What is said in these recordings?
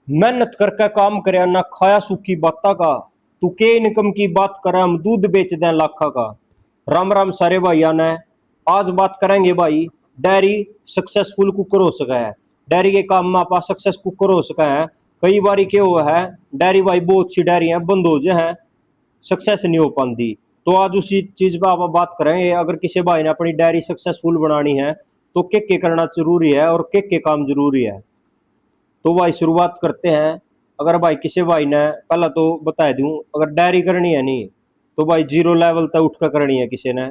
मेहनत करके काम करे ना खाया सूखी बाता का। तू के इनकम की बात करे, हम दूध बेच दें लाखा का। राम राम सारे भाइया ने। आज बात करेंगे भाई, डेयरी सक्सेसफुल कुकर हो सका है। डेयरी के काम में आप सक्सेस कुकर हो सका है। कई बार क्या हुआ है, डेयरी भाई बहुत सी डेयरी है बंद हो जाए हैं, सक्सेस नहीं हो पाती। तो आज उसी चीज पर आप बात करेंगे। अगर किसी भाई ने अपनी डेयरी सक्सेसफुल बनानी है तो के करना जरूरी है और के काम जरूरी है। तो भाई शुरुआत करते हैं। अगर भाई किसी भाई ने, पहला तो बता दूं, अगर डायरी करनी है नहीं तो भाई जीरो लेवल तक उठ कर करनी है किसी ने।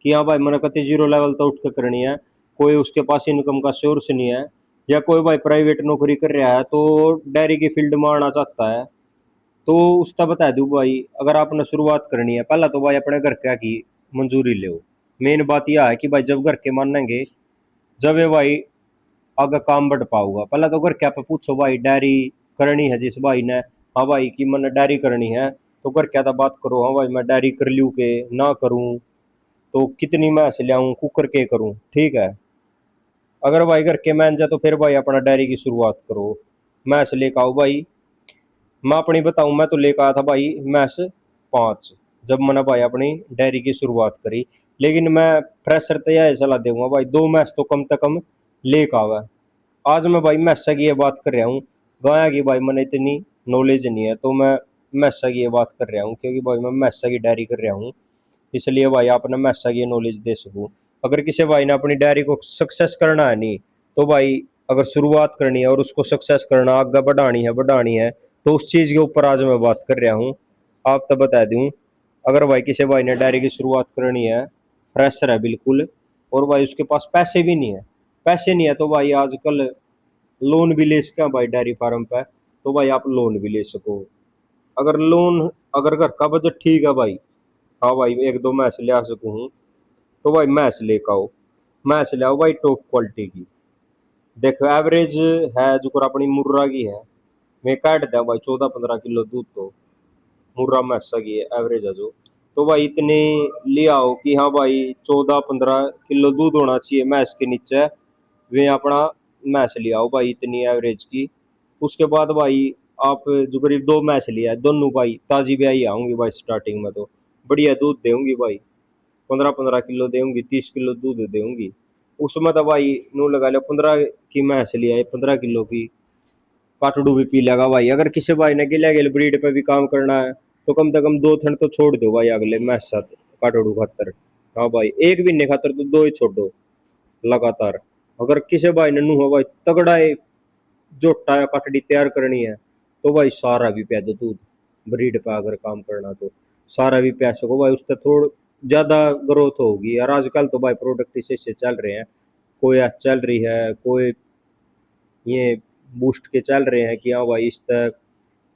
कि हाँ भाई मैंने कहते जीरो लेवल तक उठ कर करनी है। कोई उसके पास इनकम का सोर्स नहीं है, या कोई भाई प्राइवेट नौकरी कर रहा है तो डायरी की फील्ड में आना चाहता है, तो उसका बता दूं भाई, अगर आपने शुरुआत करनी है पहला तो भाई अपने घर क्या की मंजूरी ले। मेन बात यह है कि भाई जब घर के मानेंगे, जब ये भाई आगे काम बढ़ पाऊंगा। पहले तो घर क्या पे पूछो भाई, डायरी करनी है जिस भाई ने, हाँ भाई कि मैंने डायरी करनी है, तो घर क्या था बात करो, हाँ भाई मैं डायरी कर लूँ के ना करूँ, तो कितनी मैं से ले कुकर के करूँ, ठीक है। अगर भाई घर के मान जाए तो फिर भाई अपना डायरी की शुरुआत करो। मैं से लेकर आओ भाई, मैं अपनी बताऊं, मैं तो लेकर आया था भाई मैस 5, जब मैंने भाई अपनी डायरी की शुरुआत करी। लेकिन मैं फ्रेशर तैयार सलाह दूंगा भाई, 2 मैस तो कम से कम लेकर आवा। आज मैं भाई मैसा की ये बात कर रहा हूँ, गाया की भाई मैंने इतनी नॉलेज नहीं है, तो मैं मैसा की ये बात कर रहा हूँ क्योंकि भाई मैं मैसा की डायरी कर रहा हूँ, इसलिए भाई आपने मैसा की नॉलेज दे सकूँ। अगर किसी भाई ने अपनी डायरी को सक्सेस करना है नहीं, तो भाई अगर शुरुआत करनी है और उसको सक्सेस करना, आगे बढ़ानी है तो उस चीज़ के ऊपर आज मैं बात कर रहा हूँ। आप तो बता दूँ, अगर भाई किसी भाई ने डायरी की शुरुआत करनी है, फ्रेशर है बिल्कुल, और भाई उसके पास पैसे भी नहीं है, पैसे नहीं है तो भाई आजकल लोन भी ले सकें भाई डेयरी फार्म पे, तो भाई आप लोन भी ले सको। अगर लोन, अगर घर का बजट ठीक है भाई, हाँ भाई एक दो मैच ले आ सकूँ, तो भाई मैच लेकर आओ। मैच ले आओ भाई टॉप क्वालिटी की। देखो एवरेज है जो कर अपनी मुर्रा की है, मैं काट दिया भाई 14-15 किलो दूध, तो मुर्रा मैसा की है एवरेज है जो, तो भाई इतने ले आओ कि हाँ भाई 14-15 किलो दूध होना चाहिए मैस के नीचे, वे अपना मैच ले आओ भाई इतनी एवरेज की। उसके बाद भाई आप जो करीब 2 मैच लिया है, दोनों भाई ताजी ब्याही आऊंगी भाई, स्टार्टिंग में तो बढ़िया दूध देंगी भाई, 15-15 किलो देंगी, 30 किलो दूध देंगी। उसमें तो भाई नू लगा लो 15 की मैच लिया है, 15 किलो की काटड़ू भी पी लेगा भाई। अगर किसी भाई ने गिले गिल ब्रीड पे भी काम करना है तो कम से कम 2 थन तो छोड़ दो भाई अगले मैच साथ काटड़ू खातर। हाँ भाई एक भी नहीं खातर तो 2 ही छोड़ो लगातार। अगर किसी भाई ने नू हो भाई तगड़ा है जोटा या कटड़ी तैयार करनी है, तो भाई सारा भी प्या दो दूध। ब्रीड पे अगर काम करना तो सारा भी प्या सको भाई, उससे थोड़ा ज्यादा ग्रोथ होगी। और आजकल तो भाई प्रोडक्ट इसे चल रहे हैं, कोई आज चल रही है, कोई ये बूस्ट के चल रहे हैं कि हाँ भाई इस तक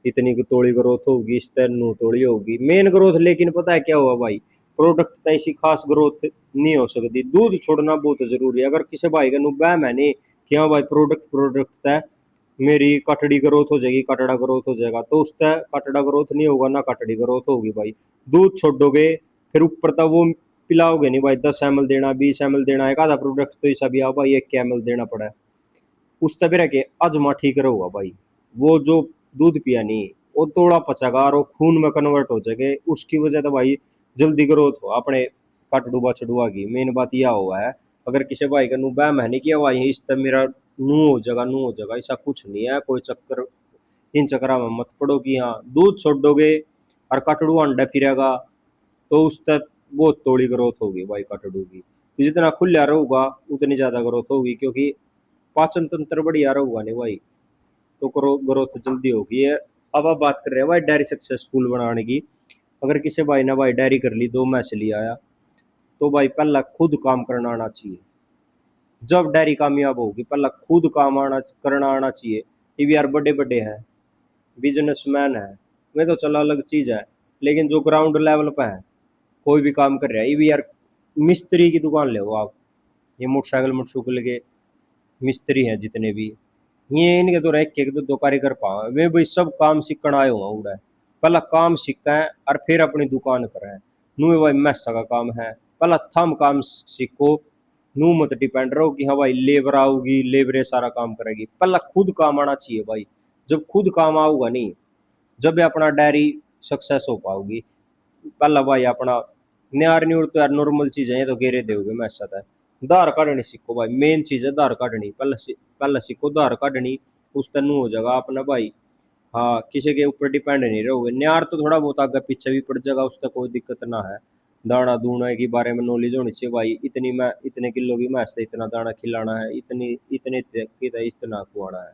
इतनी की तोड़ी ग्रोथ होगी, इस तरह नू तोड़ी होगी मेन ग्रोथ। लेकिन पता है क्या हुआ भाई, प्रोडक्ट तो ऐसी खास ग्रोथ नहीं हो सकती, दूध छोड़ना बहुत जरूरी है। अगर किसी भाई का नु बहम है नहीं कि हाँ भाई प्रोडक्ट प्रोडक्ट तय मेरी कटड़ी ग्रोथ हो जाएगी, कटड़ा ग्रोथ हो जाएगा, तो उस तय कटड़ा ग्रोथ नहीं होगा ना कटड़ी ग्रोथ होगी भाई। दूध छोड़ोगे फिर ऊपर तक वो पिलाओगे नहीं भाई, 10 ml देना, 20 ml देना, एक आधा प्रोडक्ट तो ऐसा भी आ भाई 1 ml देना पड़ा है। उस तरह के अजमा ठीक रहोगा भाई। वो जो दूध पिया नहीं, वो थोड़ा पचेगा और वो खून में कन्वर्ट हो जाएगा, उसकी वजह तो भाई जल्दी ग्रोथ हो अपने कटड़ू बछड़ुआ की। मेन बात यह हुआ है। अगर किसी भाई का नु बहम है नहीं किया भाई इस तरह मेरा नू हो जाएगा, नू हो जाएगा, ऐसा कुछ नहीं है, कोई चक्कर इन चक्करों में मत पड़ो कि हाँ दूध छोड़ दोगे और कटड़ू अंडा फिरेगा, तो उस तक बहुत थोड़ी ग्रोथ होगी भाई कटड़ू की। तो जितना खुला रहूगा उतनी ज्यादा ग्रोथ होगी, क्योंकि पाचन तंत्र बढ़िया रहूगा नहीं भाई, तो ग्रोथ जल्दी होगी है। अब आप बात कर रहे हैं भाई डायरी सक्सेसफुल बनाने की। अगर किसी भाई ने भाई डायरी कर ली, 2 मैच लिया आया, तो भाई पहला खुद काम करना आना चाहिए। जब डायरी कामयाब होगी पहला खुद काम आना करना आना चाहिए। ये भी यार बड़े बड़े हैं, बिजनेसमैन है, वे तो चलो अलग चीज है, लेकिन जो ग्राउंड लेवल पे है कोई भी काम कर रहा है, ये भी यार मिस्त्री की दुकान ले आप, ये मोटरसाइकिल मोटरसाइकिल के मिस्त्री हैं जितने भी, ये इनके तो एक एक दो कारीगर पा वे भाई सब काम सीखण आए हुआ उड़ा है। पहला काम सीखा है और फिर अपनी दुकान करें। नू भाई मैसा का काम है, पहला थम काम सीखो। नू मत डिपेंड रहो कि हाँ भाई लेबर आओगी लेबर सारा काम करेगी, पहला खुद काम आना चाहिए भाई। जब खुद काम आऊगा नहीं, जब अपना डायरी सक्सेस हो पाओगी। पहला भाई अपना न्यार न्यूर तो यार नॉर्मल चीज है, ये तो गेरे दोगे मैं साथ है। धार काटनी सीखो भाई, मेन चीज है धार काटनी। पहला सीखो धार काटनी, उस तनु हो जाएगा अपना भाई। हाँ, किसी के ऊपर डिपेंड नहीं रहोगे। न्यार तो थोड़ा बहुत आगे पीछे भी पड़ जाएगा, उसका कोई दिक्कत ना है। दाना दूना के बारे में नॉलेज होनी चाहिए भाई, इतनी मैं इतने किलो की भैंस से इतना दाना खिलाना है, इतनी इतने इतना खुआना है।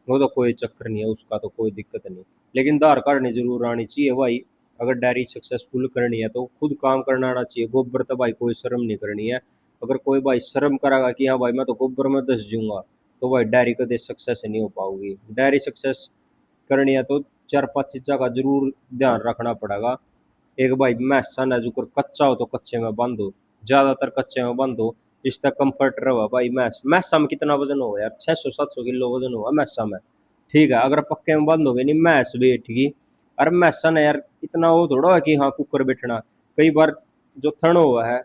वो तो कोई चक्कर नहीं है, उसका तो कोई दिक्कत नहीं। लेकिन आधार कार्ड नहीं जरूर आनी चाहिए भाई। अगर डेयरी सक्सेसफुल करनी है तो खुद काम करना आना चाहिए। गोबर तो भाई कोई शर्म नहीं करनी है। अगर कोई भाई शर्म करेगा कि हाँ भाई मैं तो गोबर में दस जाऊंगा, तो भाई डेयरी कदे सक्सेस नहीं हो पाओगी। डेयरी सक्सेस करनी है तो चार पांच चीज़ों का जरूर ध्यान रखना पड़ेगा। एक भाई मैसा ना जो कच्चा हो तो कच्चे में बंद हो, ज्यादातर कच्चे में बंद हो, जिसका कंफर्ट रहा भाई। मैसा में कितना वजन हो यार, 600 700 किलो वजन होगा मैसा में। ठीक है, अगर पक्के में बंद हो गए नहीं मैस बैठ गई। अरे मैसा ना यार इतना वो थोड़ा है कि हाँ कुकर बैठना। कई बार जो थन हुआ है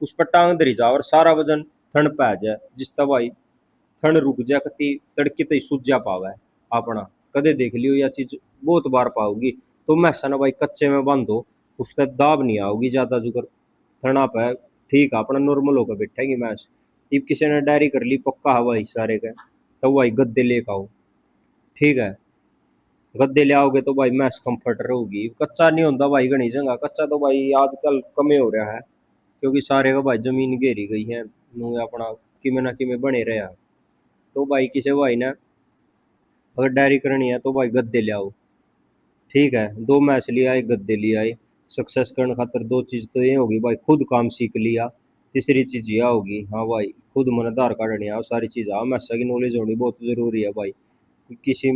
उस पर टांग धरी जाओ और सारा वजन थन पे आ जाए, जिसका भाई थन रुक जा कती तड़के तो सूझ जा पावा है अपना। कदे देख लियो या चीज बहुत बार पाओगी। तो मैसा ना भाई कच्चे में बंद हो, उसका दाब नहीं आओगी ज्यादा जुगर थना पे। ठीक है, अपना नॉर्मल होकर बैठेगी मैच। if किसी ने डायरी कर ली पक्का हवा ही सारे का, तो भाई गद्दे लेके आओ। ठीक है, गद्दे ले आओगे तो भाई मैच कंफर्ट रहोगी। कच्चा नहीं होता भाई घनी जगह, कच्चा तो भाई आजकल कमे हो रहा है, क्योंकि सारे का भाई जमीन घेरी गई है। नु अपना किमें ना किमें बने रहा। तो भाई किसी भाई ने अगर डायरी करनी है तो भाई गद्दे ले आओ। ठीक है, दो मैच लिया एक गद्दे लिया है। सक्सेस करने खातर दो चीज तो ये होगी भाई, खुद काम सीख लिया। तीसरी चीज यह होगी हाँ भाई खुद मन आधार कार्ड नहीं आओ, सारी चीज आओ। मैसा की नॉलेज होनी बहुत जरूरी है भाई। किसी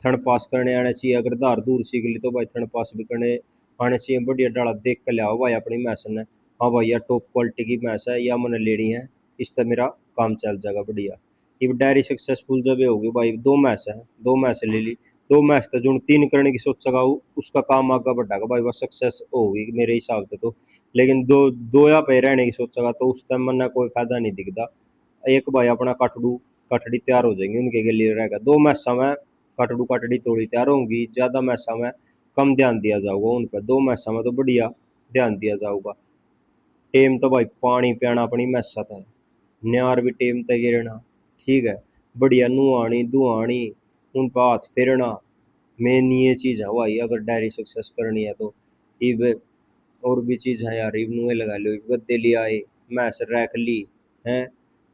थर्ड पास करने आना चाहिए, अगर धार दूर सीख ली तो भाई थर्ड पास भी करने आने चाहिए। बढ़िया डाला देख कर ले आओ भाई अपनी मैस ने। हाँ भाई यार टॉप क्वालिटी की मैस है या मैंने लेनी है, इस तरह मेरा काम चल जाएगा बढ़िया। ये डायरी सक्सेसफुल जब ये होगी भाई, दो मैच है, दो मैच ले ली, दो मैच तो जो तीन करने की सोचेगा उसका काम आगे बढ़ाएगा भाई, वह सक्सेस होगी मेरे हिसाब से तो। लेकिन दो दो या पे रहने की सोचेगा तो उस टाइम मन कोई फायदा नहीं दिखता। एक भाई अपना कटड़ू कटड़ी तैयार हो जाएंगे उनके लिए रहेगा। दो मैसा में कटड़ू कटड़ी थोड़ी तैयार होंगी, ज्यादा मैसा में कम ध्यान दिया जाऊगा उन पर। दो मैसा में तो बढ़िया ध्यान दिया जाऊगा। टेम तो भाई पानी पियाना अपनी मैसा था, न्यार भी टेम तक गिरना। ठीक है, बढ़िया नुआनी दुआनी, उन पर हाथ फेरना। मेन ये चीज़ है भाई अगर डायरी सक्सेस करनी है तो। इब और भी चीज़ है यार, इब नुए लगा लो, गद्दे ले आए, मैस रख ली है।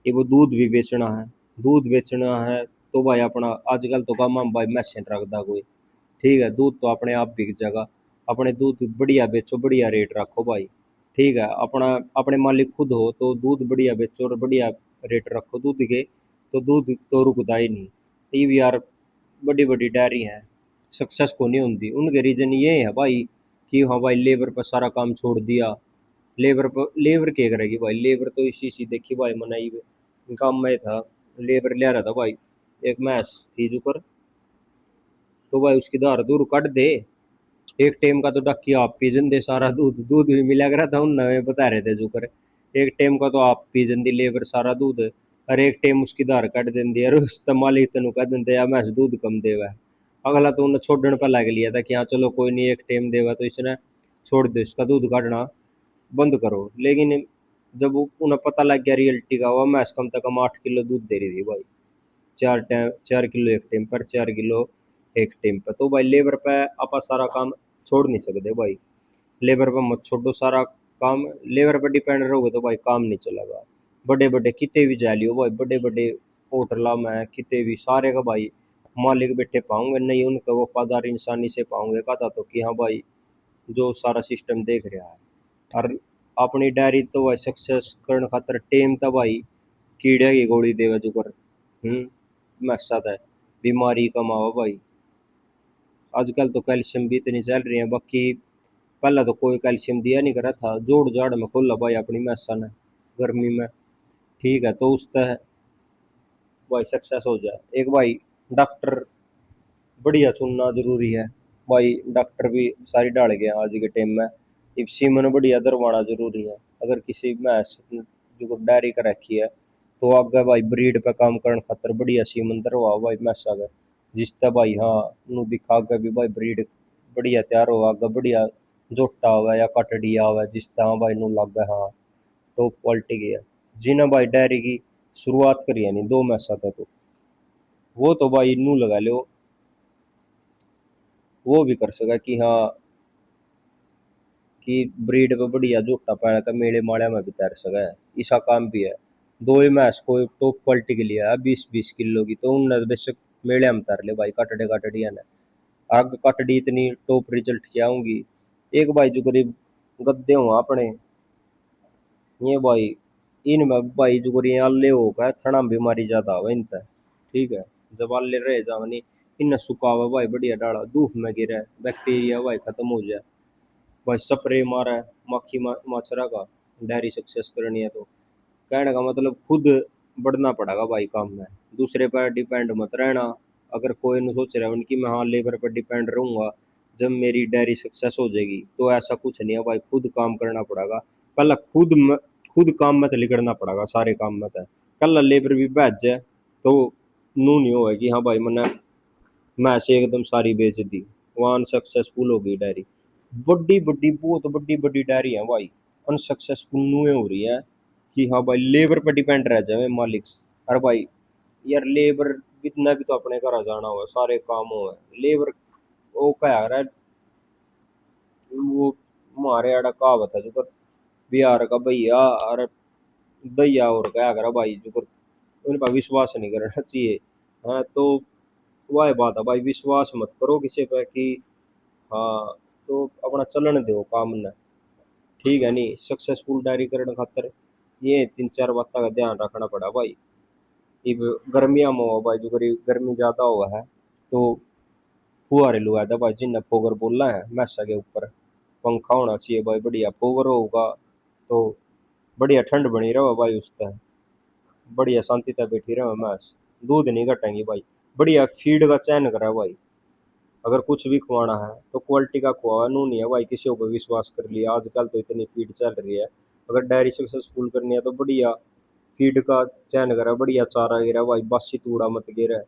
ये वो दूध भी बेचना है, दूध बेचना है तो भाई अपना आजकल तो काम हम भाई मैसें रखता कोई। ठीक है, दूध तो अपने आप बिक जाएगा। अपने दूध बढ़िया बेचो, बढ़िया रेट रखो भाई। ठीक है, अपना अपने मालिक खुद हो तो दूध बढ़िया बेचो और बढ़िया रेट रखो दूध के, तो दूध तो रुकता ही नहीं। ये भी यार बड़ी बड़ी डेयरी हैं सक्सेस को नहीं होती, उनके रीजन ये है भाई कि हाँ भाई लेबर पर सारा काम छोड़ दिया। लेबर पर लेबर क्या करेगी भाई, लेबर तो इसी सी देखी भाई मनाई काम में था। लेबर ले रहा था भाई, एक मैस थी जो कर, तो भाई उसकी धार दूर कट दे। एक टाइम का तो डक्की आप पी दे सारा दूध, दूध भी मिला करा था उन नवे बता रहे थे जो कर। एक टाइम का तो आप पी दी लेबर सारा दूध, और एक टाइम उसकी धार कट देंदी और उस मालिक तेन कह देंगे यार मैं दूध कम देवा है। अगला तो उन्हें छोड़ने पर लग लिया था कि हाँ चलो कोई नहीं एक टाइम देवा तो इसने छोड़ दो इसका दूध काटना बंद करो। लेकिन जब उन्हें पता लग गया रियलिटी का, हुआ मैस कम से कम 8 किलो दूध दे रही थी भाई। 4 किलो एक टाइम पर, 4 किलो एक टाइम पर। तो भाई लेबर पे आप सारा काम छोड़ नहीं सकते भाई। लेबर पर मत छोड़ो सारा काम, लेबर पर डिपेंड रहोगे तो भाई काम नहीं चलेगा। बड़े बड़े कितने भी जा लियो भाई, बड़े बड़े होटल में कितने भी सारे का भाई मालिक बैठे पाऊंगे नहीं, उनका वफादार इंसानी से पाऊंगे कहा तो कि हाँ भाई जो सारा सिस्टम देख रहा है। और अपनी डायरी तो भाई सक्सेस करने खातर टेम तो भाई कीड़े की गोली देवे जो कर। मकसद है बीमारी कमाओ भाई। आजकल तो कैल्शियम भी इतनी चल रही है, बाकी पहले तो कोई कैल्शियम दिया नहीं करा था, जोड़ जाड़ में खोला भाई अपनी मैसा ने गर्मी में। ठीक है, तो उस तरह भाई सक्सेस हो जाए। एक भाई डॉक्टर बढ़िया चुनना जरूरी है भाई, डॉक्टर भी सारी डाल गए आज के टाइम में। एक सीमन बढ़िया दरवाना जरूरी है। अगर किसी भैंस जो डायरी कर रखी है तो आगे भाई ब्रीड पे काम करने खातर बढ़िया सीमन दरवाओ भाई मैसा का। जिससे भाई हाँ नू दिखा के भी भाई ब्रीड बढ़िया तैयार होगा आगे बढ़िया जोटा हुआ या कटड़िया हुआ जिससे हाँ भाई नू लग गया हाँ टॉप क्वालिटी की है। जिन्हें भाई डेयरी की शुरुआत करी है नहीं 2 मैसा था तो वो तो भाई नू लगा लो वो भी कर सका कि हाँ कि ब्रीड पे बढ़िया झोटा पाया था मेले माड़िया में भी तैर सका है। ऐसा काम भी है। 2 ही मैच को टॉप क्वालिटी के लिए है 20-20 किलो की तो उनने तो बेशक मेले में तैर ले भाई कटड़े कटड़िया ने आग कटड़ी इतनी टॉप रिजल्ट क्या होंगी। एक भाई जो करीब गद्दे हुआ अपने ये भाई इनमें भाई जो करीब अल्ले होगा थना बीमारी ज्यादा हो इनते ठीक है। जब अल्ले रह जाओ इन सुखा हुआ भाई बढ़िया डाला धूप में गिरा बैक्टीरिया भाई खत्म हो जाए भाई स्प्रे मारा है मक्खी मच्छरा का डेयरी सक्सेस करनी है तो कहने का मतलब खुद बढ़ना पड़ेगा भाई काम में दूसरे पर डिपेंड मत रहना। अगर कोई न सोच रहा है उनकी मैं हाँ लेबर पर डिपेंड रहूंगा जब मेरी डेयरी सक्सेस हो जाएगी तो ऐसा कुछ नहीं है भाई खुद काम करना पड़ेगा। पहले खुद काम में तो लिखना पड़ेगा सारे काम में तो कल लेबर भी बैठ जाए तो नू नहीं होगा कि हाँ भाई मैंने मैं से एकदम सारी बेच दी वहाँ अनसक्सेसफुल हो गई डायरी। बड़ी बड़ी बहुत बड़ी बड़ी डायरी है भाई अनसक्सेसफुल नुए हो रही है कि हाँ भाई लेबर पर डिपेंड रह जाए मालिक। अरे भाई यार लेबर इतना भी तो अपने घर आ जाना हुआ सारे काम हो लेबर वो क्या रहा है वो हमारे आड़ा कहावत है जो कर बिहार का भैया अरे भैया और क्या करा भाई जो कर उन पर विश्वास नहीं करना चाहिए। हाँ तो वह बात है भाई विश्वास मत करो किसी पे कि हाँ तो अपना चलन दो काम ने ठीक है नहीं सक्सेसफुल डायरी करने खातर ये 3-4 बातों का ध्यान रखना पड़ा भाई। इब गर्मिया में हो भाई जो करीब गर्मी ज्यादा हुआ है तो फुहारे लुआ था भाई जिन्हें पोगर बोलना है मैसा के ऊपर पंखा होना चाहिए भाई बढ़िया पोगर होगा तो बढ़िया ठंड बनी रहो भाई उस तरह बढ़िया शांति तक बैठी रहो मैस दूध नहीं घटेंगी भाई बढ़िया फीड का चयन करा भाई। अगर कुछ भी खुआना है तो क्वालिटी का खुआ नू नहीं है भाई किसी ऊपर विश्वास कर लिया आजकल तो इतनी फीड चल रही है। अगर डेयरी सक्सेसफुल करनी है तो बढ़िया फीड का चयन करा बढ़िया चारा गिरा भाई बासी तूड़ा मत गिरा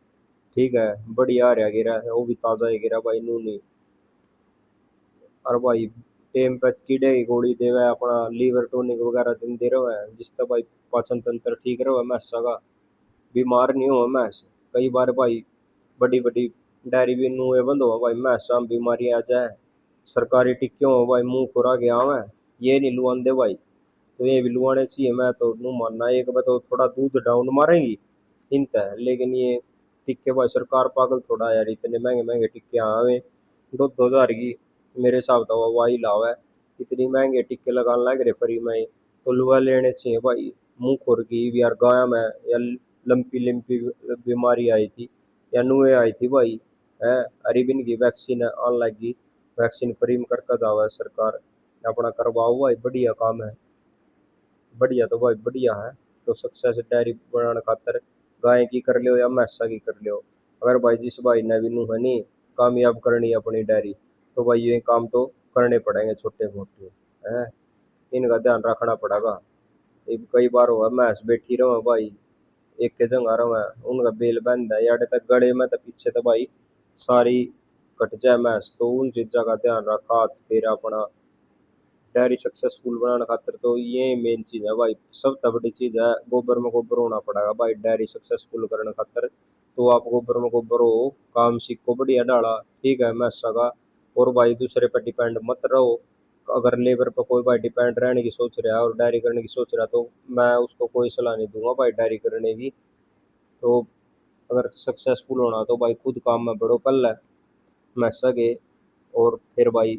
ठीक है बढ़िया हरिया गिरा है वो भी ताजा ही गिरा भाई नू नहीं। और भाई टेम पे कीड़े की गोली देवे अपना लीवर टॉनिक वगैरह दिन दे रहे हैं जिससे भाई पाचन तंत्र ठीक रहे मैसा का बीमार नहीं हुआ मैस। कई बार भाई बड़ी बड़ी डायरी भी नुए बंद हुआ भाई मैसा बीमारी आ जाए सरकारी टिक्कियों हो भाई मुंह खुरा गया है ये नहीं लुआन दे भाई तो ये भी लुआने चाहिए मैं तो नू मानना एक बार तो थोड़ा दूध डाउन मारेंगी इनता है लेकिन ये टिक्के भाई सरकार पागल थोड़ा यार इतने महंगे महंगे टिक्के आवे 2-2 हजार की मेरे हिसाब से वाही लाव है इतनी महंगे टिक्के लगाने लग रहे परी में तो लुआ लेने चाहिए भाई। मुंह खुर की यार गाय में या लंपी लिम्पी बीमारी आई थी या नुए आई थी भाई है अरिबिन की वैक्सीन आने लगी वैक्सीन फ्री में करके दावा है सरकार अपना करवाओ भाई बढ़िया काम है बढ़िया तो भाई बढ़िया है। तो सक्सेस डायरी बनाने खातर गाय की कर लियो या भैंसा की कर लियो। अगर भाई जिस भाई ने भी नू है नी कामयाब करनी है अपनी डायरी तो भाई ये काम तो करने पड़ेंगे छोटे मोटे हैं इनका ध्यान रखना पड़ेगा। एक कई बार हुआ भैंस बैठी रहो भाई एक के जगह रहो उनका बेल बंद है यार तक गड़े में तो पीछे तो भाई सारी कट जाए भैंस तो उन चीज़ों का ध्यान रखा फिर अपना डेयरी सक्सेसफुल बनाने खातिर तो ये मेन चीज है भाई सबसे बड़ी चीज है गोबर में गोबर होना पड़ेगा भाई डेयरी सक्सेसफुल करने खातिर। तो आप गोबर में गोबर हो काम सीखो बढ़िया डाला ठीक है मैं सगा और भाई दूसरे पर डिपेंड मत रहो। अगर लेबर पर कोई भाई डिपेंड रहने की सोच रहा है और डायरी करने की सोच रहा है तो मैं उसको कोई सलाह नहीं दूंगा भाई डायरी करने की। तो अगर सक्सेसफुल होना तो भाई खुद काम में बढ़ो पहले मैं सगे और फिर भाई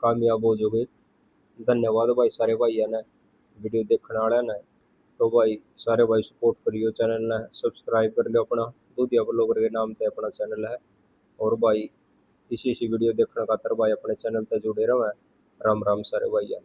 कामयाब हो जाओगे। धन्यवाद भाई सारे भाई ने वीडियो देखने वाले ने तो भाई सारे भाई सपोर्ट करियो चैनल ने सब्सक्राइब कर लियो अपना दूधिया ब्लॉगर के नाम से अपना चैनल है। और भाई इसी वीडियो देखने खातर भाई अपने चैनल पे जुड़े रहो। राम राम सारे भाई ने।